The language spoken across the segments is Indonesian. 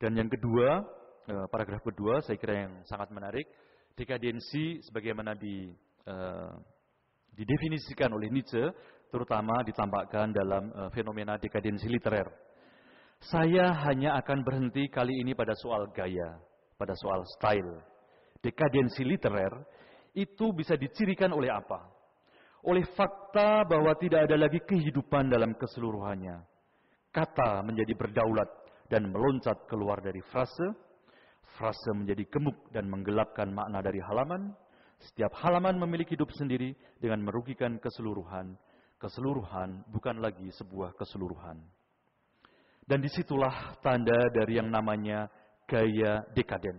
Dan yang kedua, paragraf kedua saya kira yang sangat menarik, dekadensi sebagaimana didefinisikan oleh Nietzsche, terutama ditampakkan dalam fenomena dekadensi literer. Saya hanya akan berhenti kali ini pada soal gaya, pada soal style. Dekadensi literer itu bisa dicirikan oleh apa? Oleh fakta bahwa tidak ada lagi kehidupan dalam keseluruhannya. Kata menjadi berdaulat dan meloncat keluar dari frase. Frase menjadi gemuk dan menggelapkan makna dari halaman. Setiap halaman memiliki hidup sendiri dengan merugikan keseluruhan. Keseluruhan bukan lagi sebuah keseluruhan. Dan disitulah tanda dari yang namanya gaya dekaden.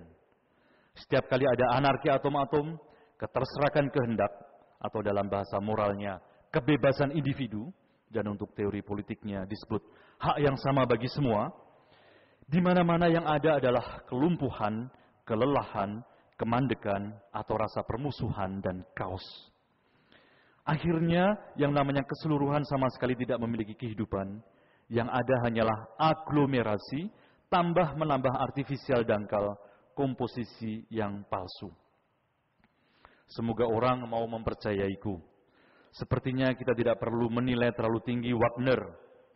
Setiap kali ada anarki atom-atom, keterserakan kehendak, atau dalam bahasa moralnya, kebebasan individu, dan untuk teori politiknya disebut hak yang sama bagi semua, di mana-mana yang ada adalah kelumpuhan, kelelahan, kemandekan, atau rasa permusuhan dan kaos. Akhirnya, yang namanya keseluruhan sama sekali tidak memiliki kehidupan. Yang ada hanyalah aglomerasi, tambah menambah artifisial dangkal, komposisi yang palsu. Semoga orang mau mempercayaiku. Sepertinya kita tidak perlu menilai terlalu tinggi Wagner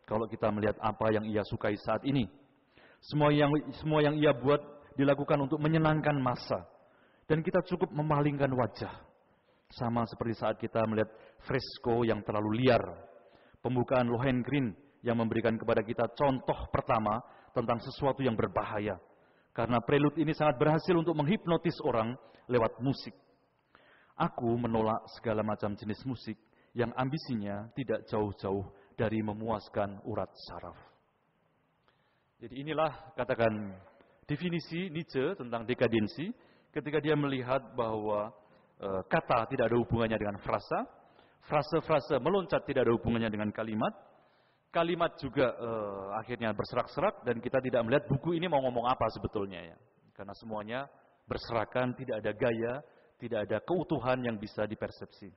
kalau kita melihat apa yang ia sukai saat ini. Semua yang ia buat dilakukan untuk menyenangkan massa. Dan kita cukup memalingkan wajah. Sama seperti saat kita melihat fresko yang terlalu liar. Pembukaan Lohengrin yang memberikan kepada kita contoh pertama tentang sesuatu yang berbahaya. Karena prelude ini sangat berhasil untuk menghipnotis orang lewat musik. Aku menolak segala macam jenis musik yang ambisinya tidak jauh-jauh dari memuaskan urat saraf. Jadi inilah katakan definisi Nietzsche tentang dekadensi ketika dia melihat bahwa kata tidak ada hubungannya dengan frasa, frase-frase meloncat tidak ada hubungannya dengan kalimat, kalimat juga akhirnya berserak-serak dan kita tidak melihat buku ini mau ngomong apa sebetulnya ya. Karena semuanya berserakan, tidak ada gaya, tidak ada keutuhan yang bisa dipersepsi.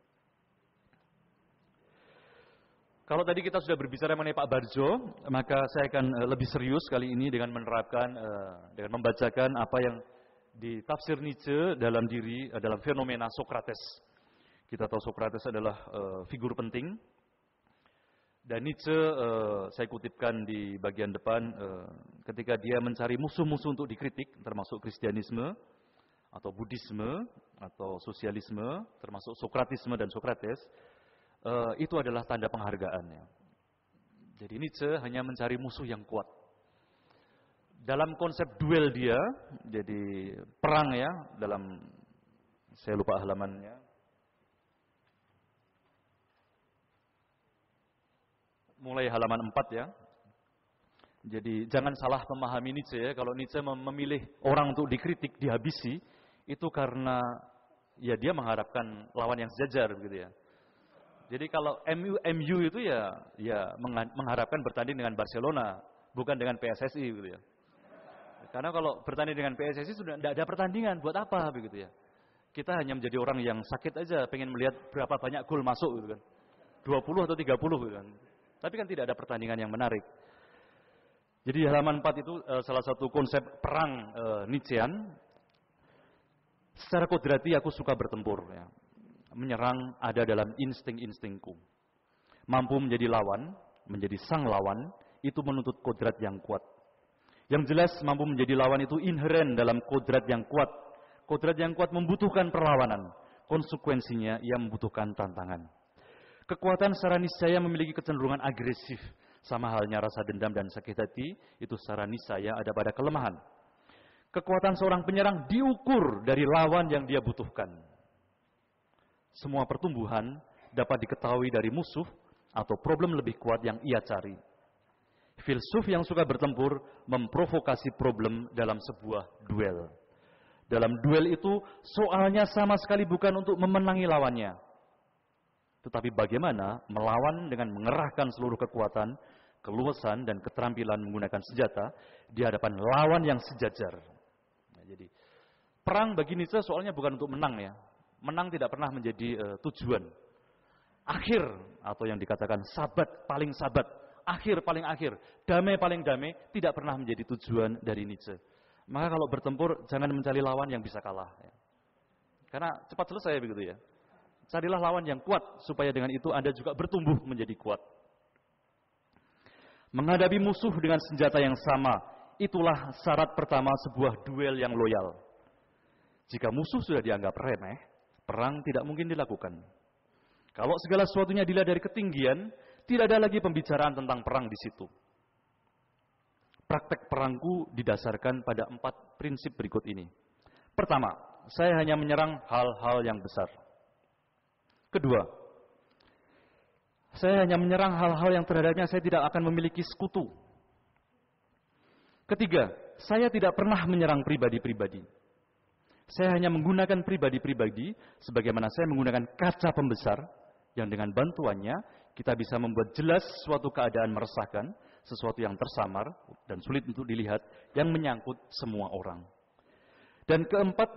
Kalau tadi kita sudah berbicara mengenai Pak Barjo, maka saya akan lebih serius kali ini dengan menerapkan, dengan membacakan apa yang ditafsir Nietzsche dalam fenomena Sokrates. Kita tahu Sokrates adalah figur penting. Dan Nietzsche, saya kutipkan di bagian depan, ketika dia mencari musuh-musuh untuk dikritik, termasuk Kristianisme, atau Buddhisme, atau sosialisme, termasuk Sokratisme dan Sokrates, itu adalah tanda penghargaannya. Jadi Nietzsche hanya mencari musuh yang kuat. Dalam konsep duel dia, jadi perang ya, dalam, saya lupa halamannya, mulai halaman 4 ya. Jadi jangan salah memahami Nietzsche ya. Kalau Nietzsche memilih orang untuk dikritik, dihabisi, itu karena ya dia mengharapkan lawan yang sejajar begitu ya. Jadi kalau MU itu ya mengharapkan bertanding dengan Barcelona, bukan dengan PSSI gitu ya. Karena kalau bertanding dengan PSSI sudah tidak ada pertandingan, buat apa begitu ya. Kita hanya menjadi orang yang sakit aja, pengen melihat berapa banyak gol masuk gitu kan. 20 atau 30 gitu kan. Tapi kan tidak ada pertandingan yang menarik. Jadi halaman 4 itu salah satu konsep perang Nietzschean. Secara kodrati aku suka bertempur. Ya. Menyerang ada dalam insting-instingku. Mampu menjadi lawan, menjadi sang lawan, itu menuntut kodrat yang kuat. Yang jelas mampu menjadi lawan itu inheren dalam kodrat yang kuat. Kodrat yang kuat membutuhkan perlawanan. Konsekuensinya ia membutuhkan tantangan. Kekuatan secara niscaya memiliki kecenderungan agresif. Sama halnya rasa dendam dan sakit hati, itu secara niscaya ada pada kelemahan. Kekuatan seorang penyerang diukur dari lawan yang dia butuhkan. Semua pertumbuhan dapat diketahui dari musuh atau problem lebih kuat yang ia cari. Filsuf yang suka bertempur memprovokasi problem dalam sebuah duel. Dalam duel itu soalnya sama sekali bukan untuk memenangi lawannya. Tetapi bagaimana melawan dengan mengerahkan seluruh kekuatan, keluasan dan keterampilan menggunakan senjata di hadapan lawan yang sejajar. Nah, jadi perang bagi Nietzsche soalnya bukan untuk menang ya. Menang tidak pernah menjadi tujuan. Akhir atau yang dikatakan sabat, paling sabat akhir paling akhir, damai paling damai, tidak pernah menjadi tujuan dari Nietzsche. Maka kalau bertempur, jangan mencari lawan yang bisa kalah. Karena cepat selesai begitu ya. Carilah lawan yang kuat, supaya dengan itu Anda juga bertumbuh menjadi kuat. Menghadapi musuh dengan senjata yang sama, itulah syarat pertama sebuah duel yang loyal. Jika musuh sudah dianggap remeh, perang tidak mungkin dilakukan. Kalau segala sesuatunya dilihat dari ketinggian, tidak ada lagi pembicaraan tentang perang di situ. Praktek perangku didasarkan pada 4 prinsip berikut ini. Pertama, saya hanya menyerang hal-hal yang besar. Kedua, saya hanya menyerang hal-hal yang terhadapnya saya tidak akan memiliki sekutu. Ketiga, saya tidak pernah menyerang pribadi-pribadi. Saya hanya menggunakan pribadi-pribadi sebagaimana saya menggunakan kaca pembesar yang dengan bantuannya kita bisa membuat jelas suatu keadaan meresahkan, sesuatu yang tersamar dan sulit untuk dilihat yang menyangkut semua orang. Dan keempat,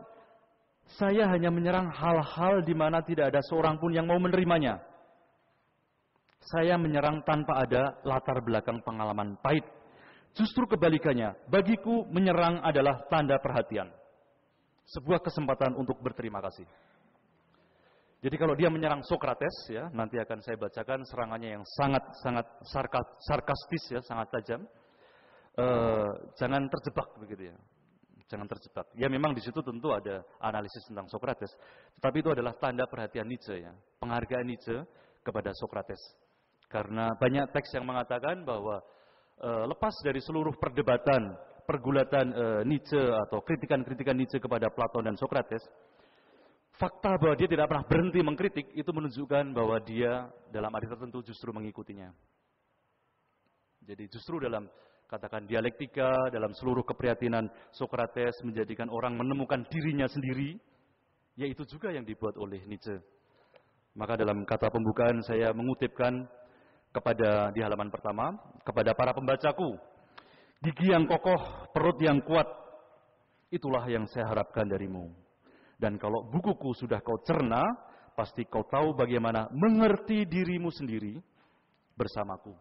saya hanya menyerang hal-hal di mana tidak ada seorang pun yang mau menerimanya. Saya menyerang tanpa ada latar belakang pengalaman pahit. Justru kebalikannya, bagiku menyerang adalah tanda perhatian. Sebuah kesempatan untuk berterima kasih. Jadi kalau dia menyerang Sokrates, ya, nanti akan saya bacakan serangannya yang sangat sarkastis, ya, sangat tajam. Jangan terjebak begitu ya. Jangan terjebak. Ya memang di situ tentu ada analisis tentang Sokrates. Tetapi itu adalah tanda perhatian Nietzsche ya. Penghargaan Nietzsche kepada Sokrates. Karena banyak teks yang mengatakan bahwa lepas dari seluruh perdebatan, pergulatan Nietzsche atau kritikan-kritikan Nietzsche kepada Platon dan Sokrates, fakta bahwa dia tidak pernah berhenti mengkritik itu menunjukkan bahwa dia dalam arti tertentu justru mengikutinya. Jadi justru dalam katakan dialektika, dalam seluruh keprihatinan Sokrates menjadikan orang menemukan dirinya sendiri, yaitu juga yang dibuat oleh Nietzsche. Maka dalam kata pembukaan saya mengutipkan di halaman pertama, kepada para pembacaku, gigi yang kokoh, perut yang kuat, itulah yang saya harapkan darimu. Dan kalau bukuku sudah kau cerna, pasti kau tahu bagaimana mengerti dirimu sendiri bersamaku.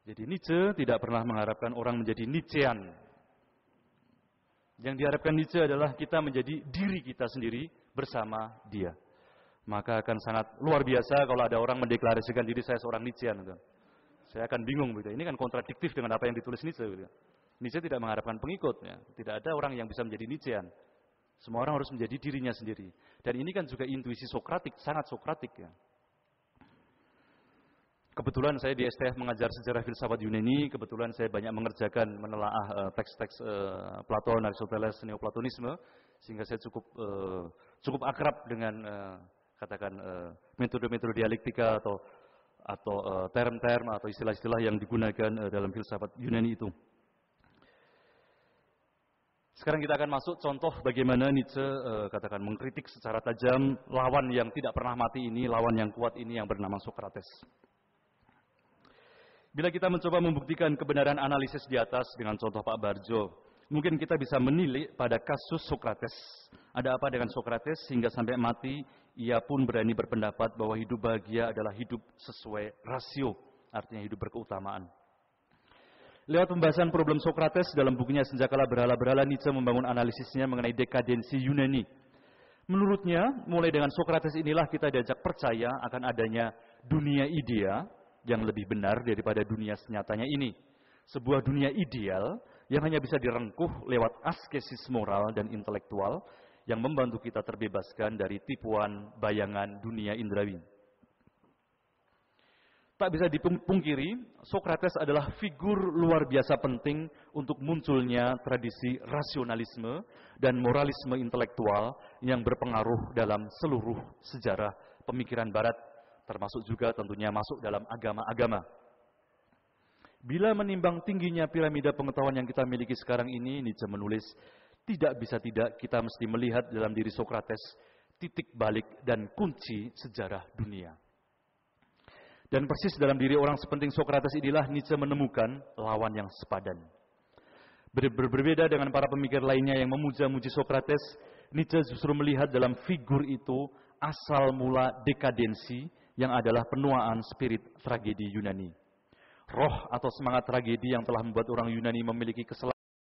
Jadi Nietzsche tidak pernah mengharapkan orang menjadi Nietzschean. Yang diharapkan Nietzsche adalah kita menjadi diri kita sendiri bersama dia. Maka akan sangat luar biasa kalau ada orang mendeklarasikan diri saya seorang Nietzschean. Gitu. Saya akan bingung. Gitu. Ini kan kontradiktif dengan apa yang ditulis Nietzsche. Gitu. Nietzsche tidak mengharapkan pengikut. Ya. Tidak ada orang yang bisa menjadi Nietzschean. Semua orang harus menjadi dirinya sendiri. Dan ini kan juga intuisi Sokratik, sangat Sokratik. Ya. Kebetulan saya di STF mengajar sejarah filsafat Yunani, kebetulan saya banyak mengerjakan, menelaah teks-teks Platon, Aristoteles, Neoplatonisme, sehingga saya cukup akrab dengan katakan metode-metode dialektika atau term-term atau istilah-istilah yang digunakan dalam filsafat Yunani itu. Sekarang kita akan masuk contoh bagaimana Nietzsche katakan mengkritik secara tajam lawan yang tidak pernah mati ini, lawan yang kuat ini yang bernama Sokrates. Bila kita mencoba membuktikan kebenaran analisis di atas dengan contoh Pak Barjo, mungkin kita bisa menilik pada kasus Sokrates. Ada apa dengan Sokrates sehingga sampai mati, ia pun berani berpendapat bahwa hidup bahagia adalah hidup sesuai rasio, artinya hidup berkeutamaan. Lewat pembahasan problem Sokrates dalam bukunya Senjakala Berhala-Berhala, Nietzsche membangun analisisnya mengenai dekadensi Yunani. Menurutnya, mulai dengan Sokrates inilah kita diajak percaya akan adanya dunia idea yang lebih benar daripada dunia senyatanya ini. Sebuah dunia ideal yang hanya bisa direngkuh lewat askesis moral dan intelektual yang membantu kita terbebaskan dari tipuan bayangan dunia indrawi. Tak bisa dipungkiri, Sokrates adalah figur luar biasa penting untuk munculnya tradisi rasionalisme dan moralisme intelektual yang berpengaruh dalam seluruh sejarah pemikiran Barat, termasuk juga tentunya masuk dalam agama-agama. Bila menimbang tingginya piramida pengetahuan yang kita miliki sekarang ini, Nietzsche menulis, tidak bisa tidak kita mesti melihat dalam diri Sokrates titik balik dan kunci sejarah dunia. Dan persis dalam diri orang sepenting Sokrates inilah Nietzsche menemukan lawan yang sepadan. Berbeda dengan para pemikir lainnya yang memuja-muji Sokrates, Nietzsche justru melihat dalam figur itu asal mula dekadensi yang adalah penuaan spirit tragedi Yunani. Roh atau semangat tragedi yang telah membuat orang Yunani memiliki kesalahan